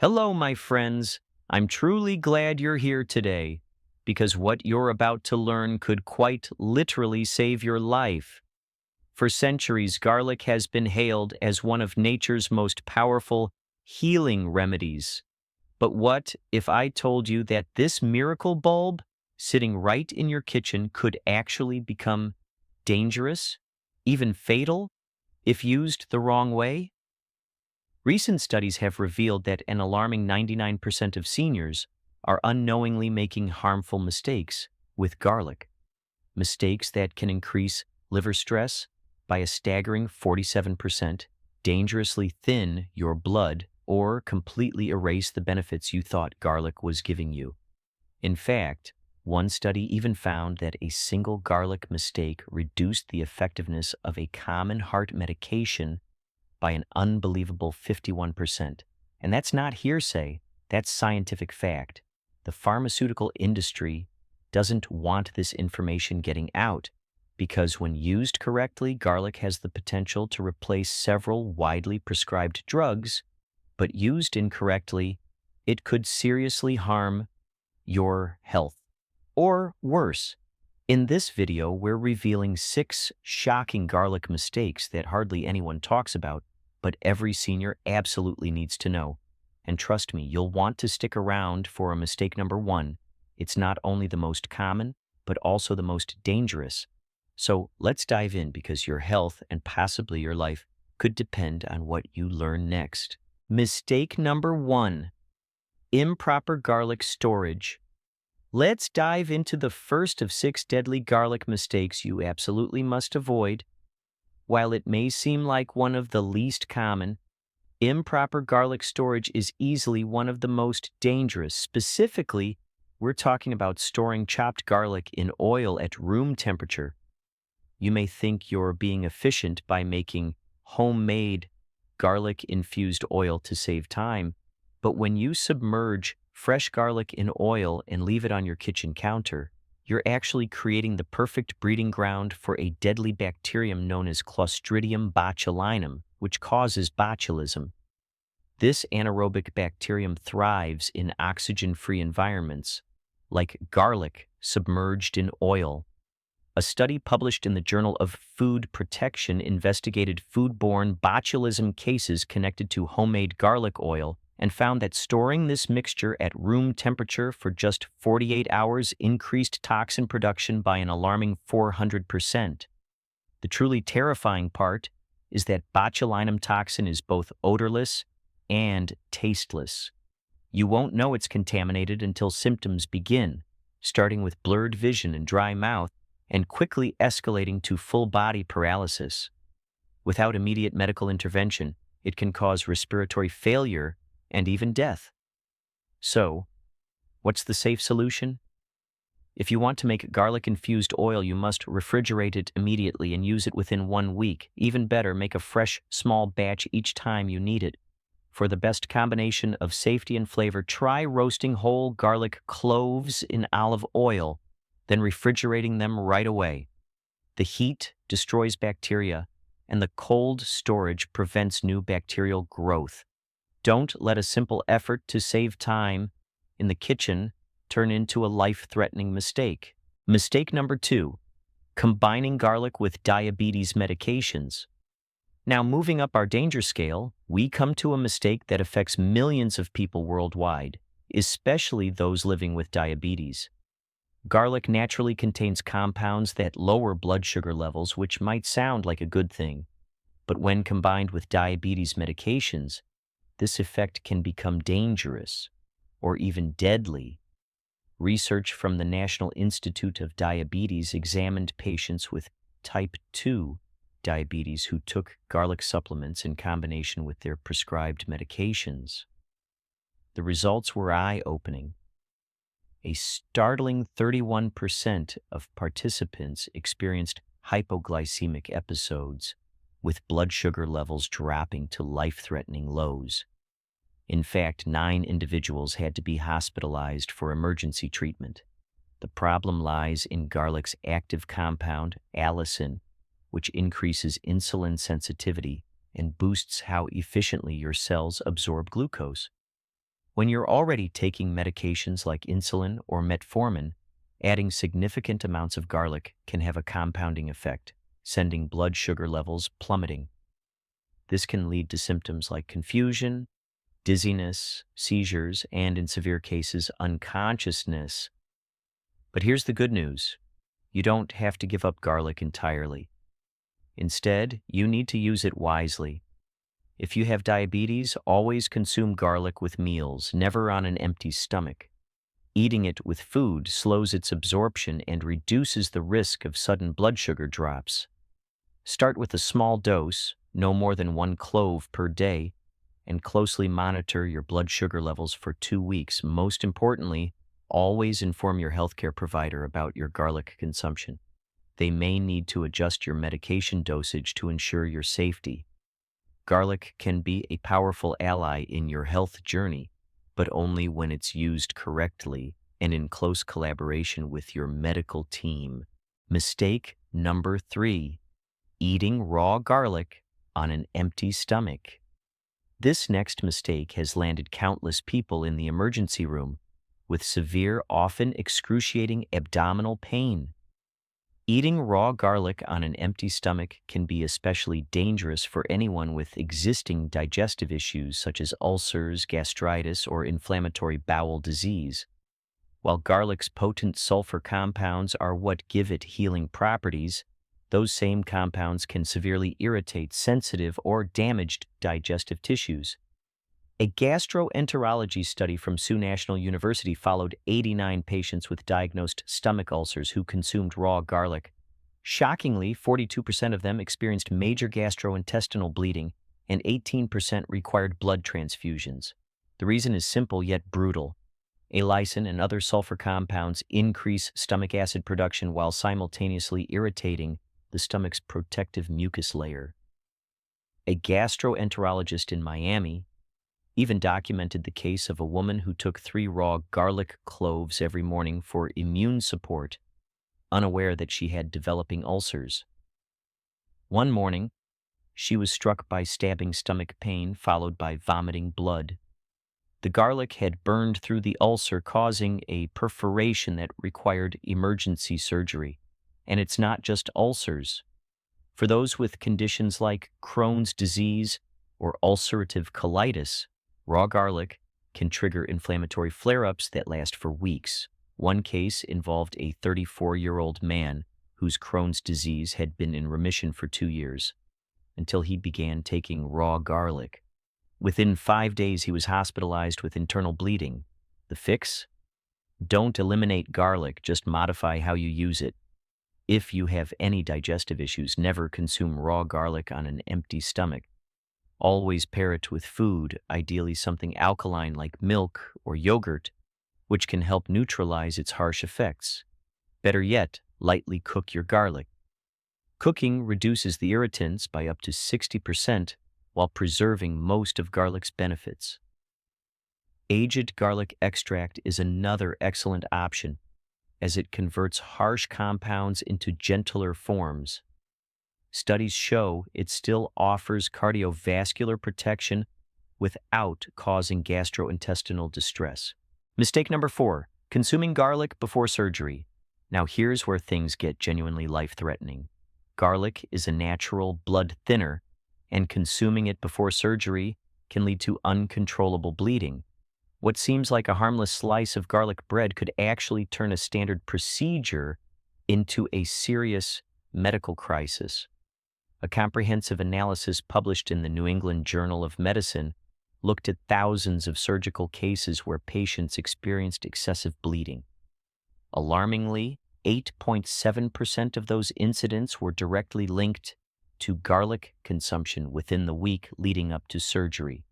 Hello, my friends. I'm truly glad you're here today because what you're about to learn could quite literally save your life. For centuries, garlic has been hailed as one of nature's most powerful healing remedies. But what if I told you that this miracle bulb sitting right in your kitchen could actually become dangerous, even fatal, if used the wrong way? Recent studies have revealed that an alarming 99% of seniors are unknowingly making harmful mistakes with garlic, mistakes that can increase liver stress by a staggering 47%, dangerously thin your blood, or completely erase the benefits you thought garlic was giving you. In fact, one study even found that a single garlic mistake reduced the effectiveness of a common heart medication by an unbelievable 51%. And that's not hearsay, that's scientific fact. The pharmaceutical industry doesn't want this information getting out because when used correctly, garlic has the potential to replace several widely prescribed drugs, but used incorrectly, it could seriously harm your health. Or worse, in this video, we're revealing 6 shocking garlic mistakes that hardly anyone talks about, but every senior absolutely needs to know. And trust me, you'll want to stick around for mistake number 1. It's not only the most common, but also the most dangerous. So let's dive in because your health and possibly your life could depend on what you learn next. Mistake number 1, improper garlic storage. Let's dive into the first of 6 deadly garlic mistakes you absolutely must avoid. While it may seem like one of the least common, improper garlic storage is easily one of the most dangerous. Specifically, we're talking about storing chopped garlic in oil at room temperature. You may think you're being efficient by making homemade garlic-infused oil to save time, but when you submerge fresh garlic in oil and leave it on your kitchen counter, you're actually creating the perfect breeding ground for a deadly bacterium known as Clostridium botulinum, which causes botulism. This anaerobic bacterium thrives in oxygen-free environments, like garlic submerged in oil. A study published in the Journal of Food Protection investigated foodborne botulism cases connected to homemade garlic oil and found that storing this mixture at room temperature for just 48 hours increased toxin production by an alarming 400%. The truly terrifying part is that botulinum toxin is both odorless and tasteless. You won't know it's contaminated until symptoms begin, starting with blurred vision and dry mouth, and quickly escalating to full body paralysis. Without immediate medical intervention, it can cause respiratory failure and even death. So, what's the safe solution? If you want to make garlic-infused oil, you must refrigerate it immediately and use it within 1 week. Even better, make a fresh, small batch each time you need it. For the best combination of safety and flavor, try roasting whole garlic cloves in olive oil, then refrigerating them right away. The heat destroys bacteria, and the cold storage prevents new bacterial growth. Don't let a simple effort to save time in the kitchen turn into a life-threatening mistake. Mistake number 2, combining garlic with diabetes medications. Now, moving up our danger scale, we come to a mistake that affects millions of people worldwide, especially those living with diabetes. Garlic naturally contains compounds that lower blood sugar levels, which might sound like a good thing. But when combined with diabetes medications, this effect can become dangerous or even deadly. Research from the National Institute of Diabetes examined patients with type 2 diabetes who took garlic supplements in combination with their prescribed medications. The results were eye-opening. A startling 31% of participants experienced hypoglycemic episodes, with blood sugar levels dropping to life-threatening lows. In fact, 9 individuals had to be hospitalized for emergency treatment. The problem lies in garlic's active compound, allicin, which increases insulin sensitivity and boosts how efficiently your cells absorb glucose. When you're already taking medications like insulin or metformin, adding significant amounts of garlic can have a compounding effect, sending blood sugar levels plummeting. This can lead to symptoms like confusion, dizziness, seizures, and in severe cases, unconsciousness. But here's the good news. You don't have to give up garlic entirely. Instead, you need to use it wisely. If you have diabetes, always consume garlic with meals, never on an empty stomach. Eating it with food slows its absorption and reduces the risk of sudden blood sugar drops. Start with a small dose, no more than 1 clove per day, and closely monitor your blood sugar levels for 2 weeks. Most importantly, always inform your healthcare provider about your garlic consumption. They may need to adjust your medication dosage to ensure your safety. Garlic can be a powerful ally in your health journey, but only when it's used correctly and in close collaboration with your medical team. Mistake number 3, eating raw garlic on an empty stomach. This next mistake has landed countless people in the emergency room with severe, often excruciating abdominal pain. Eating raw garlic on an empty stomach can be especially dangerous for anyone with existing digestive issues such as ulcers, gastritis, or inflammatory bowel disease. While garlic's potent sulfur compounds are what give it healing properties, those same compounds can severely irritate sensitive or damaged digestive tissues. A gastroenterology study from Sioux National University followed 89 patients with diagnosed stomach ulcers who consumed raw garlic. Shockingly, 42% of them experienced major gastrointestinal bleeding, and 18% required blood transfusions. The reason is simple yet brutal. Allicin and other sulfur compounds increase stomach acid production while simultaneously irritating the stomach's protective mucus layer. A gastroenterologist in Miami even documented the case of a woman who took 3 raw garlic cloves every morning for immune support, unaware that she had developing ulcers. One morning, she was struck by stabbing stomach pain followed by vomiting blood. The garlic had burned through the ulcer, causing a perforation that required emergency surgery. And it's not just ulcers. For those with conditions like Crohn's disease or ulcerative colitis, raw garlic can trigger inflammatory flare-ups that last for weeks. One case involved a 34-year-old man whose Crohn's disease had been in remission for 2 years, until he began taking raw garlic. Within 5 days, he was hospitalized with internal bleeding. The fix? Don't eliminate garlic, just modify how you use it. If you have any digestive issues, never consume raw garlic on an empty stomach. Always pair it with food, ideally something alkaline like milk or yogurt, which can help neutralize its harsh effects. Better yet, lightly cook your garlic. Cooking reduces the irritants by up to 60% while preserving most of garlic's benefits. Aged garlic extract is another excellent option, as it converts harsh compounds into gentler forms. Studies show it still offers cardiovascular protection without causing gastrointestinal distress. Mistake number 4, consuming garlic before surgery. Now here's where things get genuinely life-threatening. Garlic is a natural blood thinner, and consuming it before surgery can lead to uncontrollable bleeding. What seems like a harmless slice of garlic bread could actually turn a standard procedure into a serious medical crisis. A comprehensive analysis published in the New England Journal of Medicine looked at thousands of surgical cases where patients experienced excessive bleeding. Alarmingly, 8.7% of those incidents were directly linked to garlic consumption within the week leading up to surgery.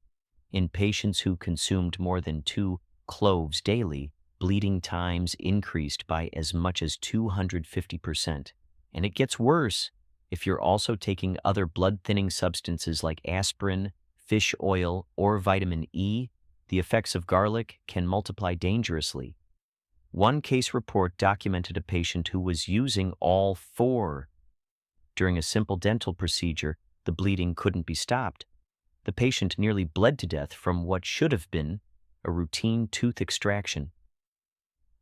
In patients who consumed more than 2 cloves daily, bleeding times increased by as much as 250%. And it gets worse if you're also taking other blood-thinning substances like aspirin, fish oil, or vitamin E. The effects of garlic can multiply dangerously. One case report documented a patient who was using all 4. During a simple dental procedure, the bleeding couldn't be stopped. The patient nearly bled to death from what should have been a routine tooth extraction.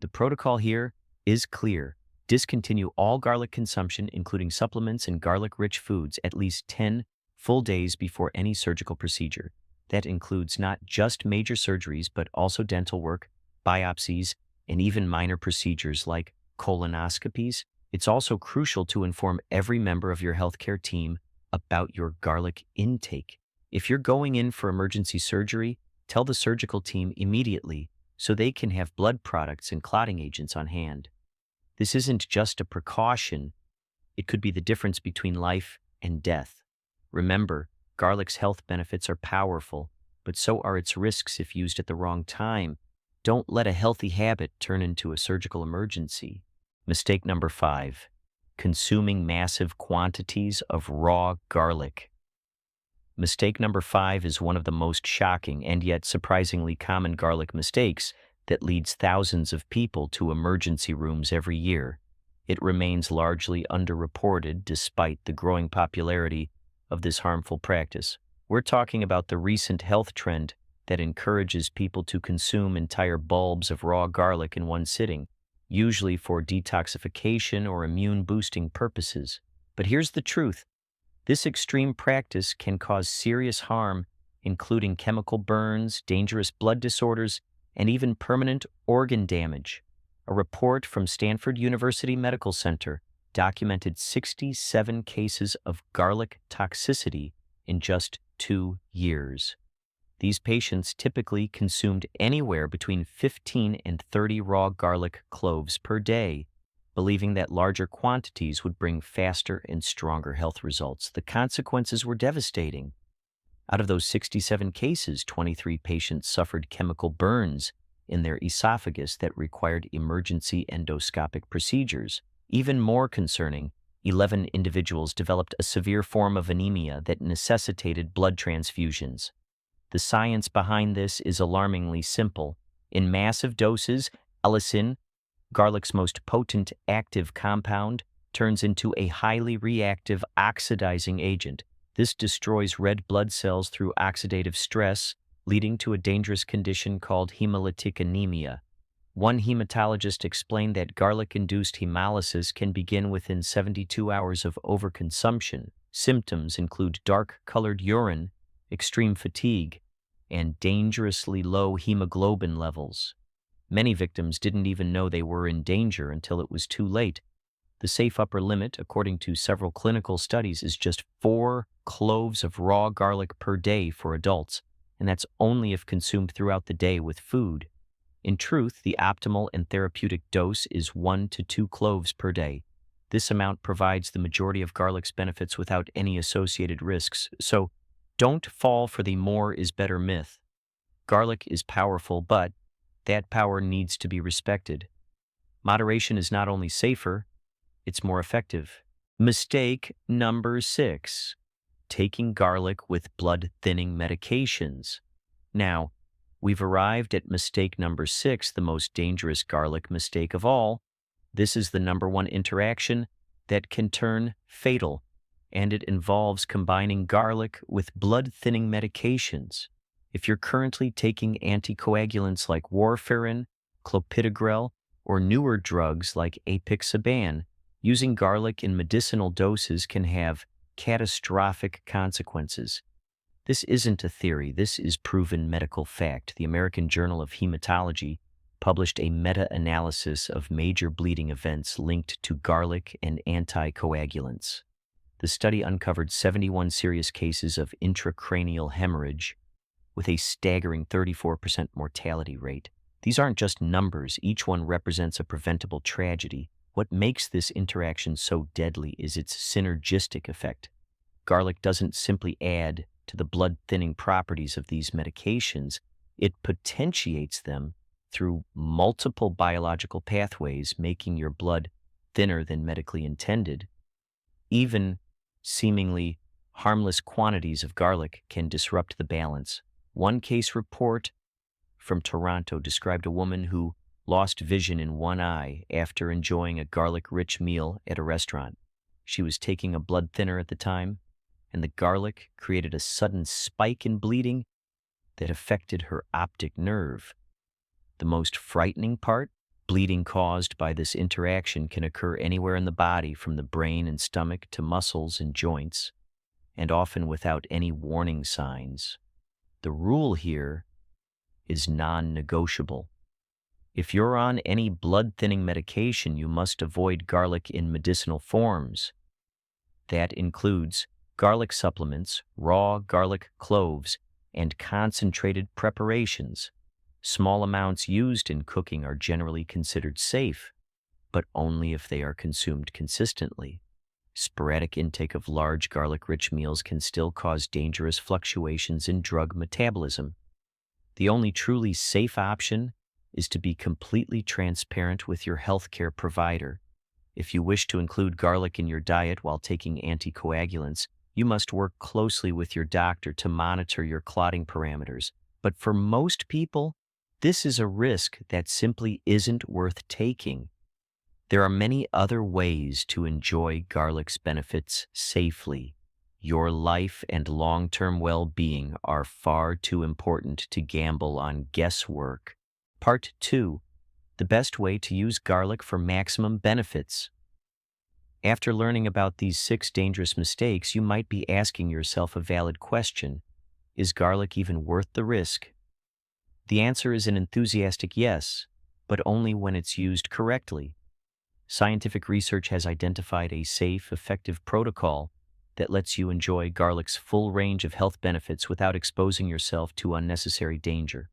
The protocol here is clear. Discontinue all garlic consumption, including supplements and garlic-rich foods, at least 10 full days before any surgical procedure. That includes not just major surgeries, but also dental work, biopsies, and even minor procedures like colonoscopies. It's also crucial to inform every member of your healthcare team about your garlic intake. If you're going in for emergency surgery, tell the surgical team immediately so they can have blood products and clotting agents on hand. This isn't just a precaution, it could be the difference between life and death. Remember, garlic's health benefits are powerful, but so are its risks if used at the wrong time. Don't let a healthy habit turn into a surgical emergency. Mistake number 5, consuming massive quantities of raw garlic. Mistake number 5 is one of the most shocking and yet surprisingly common garlic mistakes that leads thousands of people to emergency rooms every year. It remains largely underreported despite the growing popularity of this harmful practice. We're talking about the recent health trend that encourages people to consume entire bulbs of raw garlic in one sitting, usually for detoxification or immune-boosting purposes. But here's the truth. This extreme practice can cause serious harm, including chemical burns, dangerous blood disorders, and even permanent organ damage. A report from Stanford University Medical Center documented 67 cases of garlic toxicity in just 2 years. These patients typically consumed anywhere between 15 and 30 raw garlic cloves per day, believing that larger quantities would bring faster and stronger health results. The consequences were devastating. Out of those 67 cases, 23 patients suffered chemical burns in their esophagus that required emergency endoscopic procedures. Even more concerning, 11 individuals developed a severe form of anemia that necessitated blood transfusions. The science behind this is alarmingly simple. In massive doses, allicin, garlic's most potent active compound, turns into a highly reactive oxidizing agent. This destroys red blood cells through oxidative stress, leading to a dangerous condition called hemolytic anemia. One hematologist explained that garlic-induced hemolysis can begin within 72 hours of overconsumption. Symptoms include dark-colored urine, extreme fatigue, and dangerously low hemoglobin levels. Many victims didn't even know they were in danger until it was too late. The safe upper limit, according to several clinical studies, is just 4 cloves of raw garlic per day for adults, and that's only if consumed throughout the day with food. In truth, the optimal and therapeutic dose is 1 to 2 cloves per day. This amount provides the majority of garlic's benefits without any associated risks, so don't fall for the more is better myth. Garlic is powerful, but that power needs to be respected. Moderation is not only safer, it's more effective. Mistake number 6, taking garlic with blood-thinning medications. Now, we've arrived at mistake number 6, the most dangerous garlic mistake of all. This is the number 1 interaction that can turn fatal, and it involves combining garlic with blood-thinning medications. If you're currently taking anticoagulants like warfarin, clopidogrel, or newer drugs like apixaban, using garlic in medicinal doses can have catastrophic consequences. This isn't a theory, this is proven medical fact. The American Journal of Hematology published a meta-analysis of major bleeding events linked to garlic and anticoagulants. The study uncovered 71 serious cases of intracranial hemorrhage, with a staggering 34% mortality rate. These aren't just numbers, each one represents a preventable tragedy. What makes this interaction so deadly is its synergistic effect. Garlic doesn't simply add to the blood-thinning properties of these medications, it potentiates them through multiple biological pathways, making your blood thinner than medically intended. Even seemingly harmless quantities of garlic can disrupt the balance. One case report from Toronto described a woman who lost vision in one eye after enjoying a garlic-rich meal at a restaurant. She was taking a blood thinner at the time, and the garlic created a sudden spike in bleeding that affected her optic nerve. The most frightening part? Bleeding caused by this interaction can occur anywhere in the body, from the brain and stomach to muscles and joints, and often without any warning signs. The rule here is non-negotiable. If you're on any blood-thinning medication, you must avoid garlic in medicinal forms. That includes garlic supplements, raw garlic cloves, and concentrated preparations. Small amounts used in cooking are generally considered safe, but only if they are consumed consistently. Sporadic intake of large garlic-rich meals can still cause dangerous fluctuations in drug metabolism. The only truly safe option is to be completely transparent with your healthcare provider. If you wish to include garlic in your diet while taking anticoagulants, you must work closely with your doctor to monitor your clotting parameters. But for most people, this is a risk that simply isn't worth taking. There are many other ways to enjoy garlic's benefits safely. Your life and long-term well-being are far too important to gamble on guesswork. Part 2. The best way to use garlic for maximum benefits. After learning about these 6 dangerous mistakes, you might be asking yourself a valid question. Is garlic even worth the risk? The answer is an enthusiastic yes, but only when it's used correctly. Scientific research has identified a safe, effective protocol that lets you enjoy garlic's full range of health benefits without exposing yourself to unnecessary danger.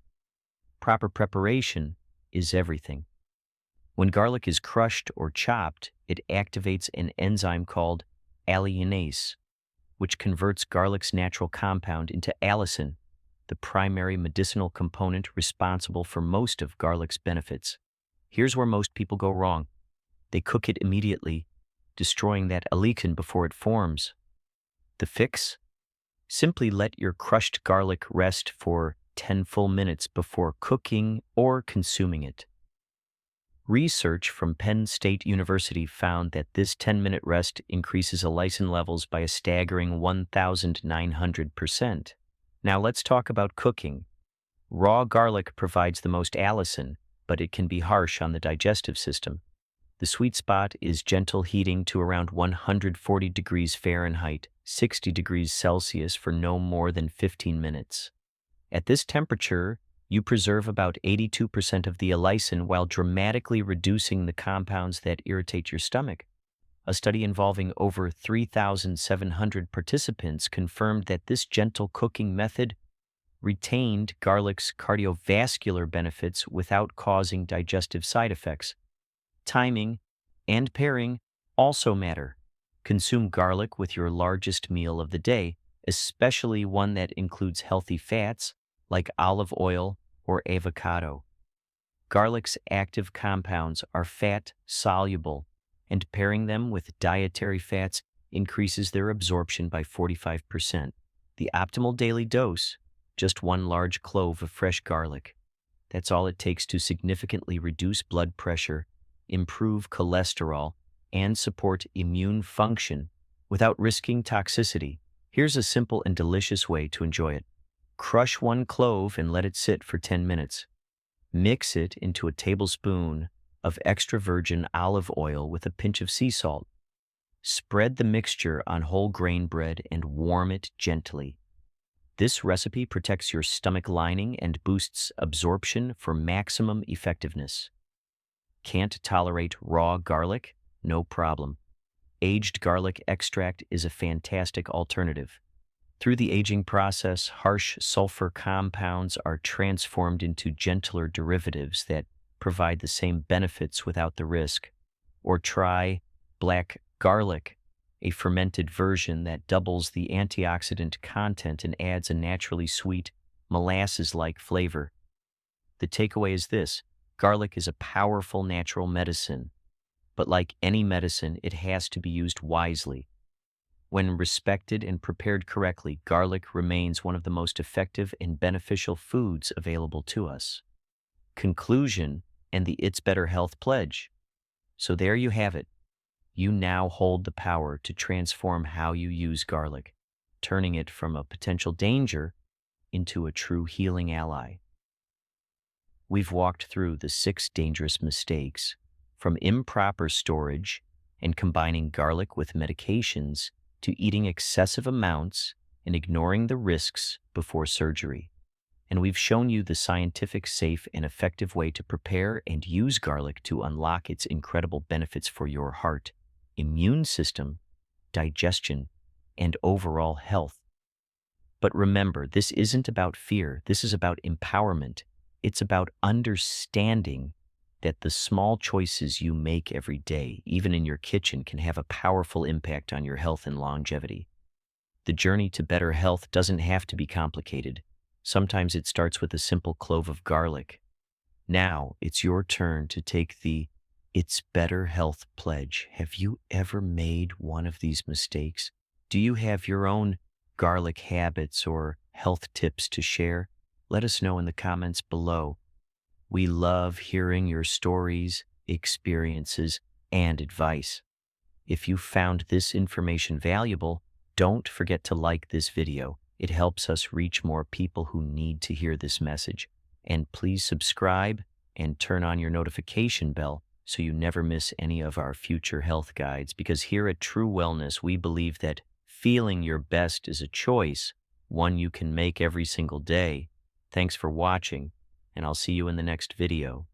Proper preparation is everything. When garlic is crushed or chopped, it activates an enzyme called alliinase, which converts garlic's natural compound into allicin, the primary medicinal component responsible for most of garlic's benefits. Here's where most people go wrong. They cook it immediately, destroying that allicin before it forms. The fix? Simply let your crushed garlic rest for 10 full minutes before cooking or consuming it. Research from Penn State University found that this 10-minute rest increases allicin levels by a staggering 1,900%. Now let's talk about cooking. Raw garlic provides the most allicin, but it can be harsh on the digestive system. The sweet spot is gentle heating to around 140 degrees Fahrenheit, 60 degrees Celsius for no more than 15 minutes. At this temperature, you preserve about 82% of the allicin while dramatically reducing the compounds that irritate your stomach. A study involving over 3,700 participants confirmed that this gentle cooking method retained garlic's cardiovascular benefits without causing digestive side effects. Timing and pairing also matter. Consume garlic with your largest meal of the day, especially one that includes healthy fats like olive oil or avocado. Garlic's active compounds are fat-soluble, and pairing them with dietary fats increases their absorption by 45%. The optimal daily dose, just 1 large clove of fresh garlic. That's all it takes to significantly reduce blood pressure, improve cholesterol, and support immune function without risking toxicity. Here's a simple and delicious way to enjoy it. Crush 1 clove and let it sit for 10 minutes. Mix it into a tablespoon of extra virgin olive oil with a pinch of sea salt. Spread the mixture on whole grain bread and warm it gently. This recipe protects your stomach lining and boosts absorption for maximum effectiveness. Can't tolerate raw garlic? No problem. Aged garlic extract is a fantastic alternative. Through the aging process, harsh sulfur compounds are transformed into gentler derivatives that provide the same benefits without the risk. Or try black garlic, a fermented version that doubles the antioxidant content and adds a naturally sweet, molasses-like flavor. The takeaway is this: garlic is a powerful natural medicine, but like any medicine, it has to be used wisely. When respected and prepared correctly, garlic remains one of the most effective and beneficial foods available to us. Conclusion and the It's Better Health Pledge. So there you have it. You now hold the power to transform how you use garlic, turning it from a potential danger into a true healing ally. We've walked through the 6 dangerous mistakes, from improper storage and combining garlic with medications to eating excessive amounts and ignoring the risks before surgery. And we've shown you the scientific, safe, and effective way to prepare and use garlic to unlock its incredible benefits for your heart, immune system, digestion, and overall health. But remember, this isn't about fear. This is about empowerment. It's about understanding that the small choices you make every day, even in your kitchen, can have a powerful impact on your health and longevity. The journey to better health doesn't have to be complicated. Sometimes it starts with a simple clove of garlic. Now it's your turn to take the It's Better Health pledge. Have you ever made one of these mistakes? Do you have your own garlic habits or health tips to share? Let us know in the comments below. We love hearing your stories, experiences, and advice. If you found this information valuable, don't forget to like this video. It helps us reach more people who need to hear this message. And please subscribe and turn on your notification bell so you never miss any of our future health guides, because here at True Wellness, we believe that feeling your best is a choice, one you can make every single day. Thanks for watching, and I'll see you in the next video.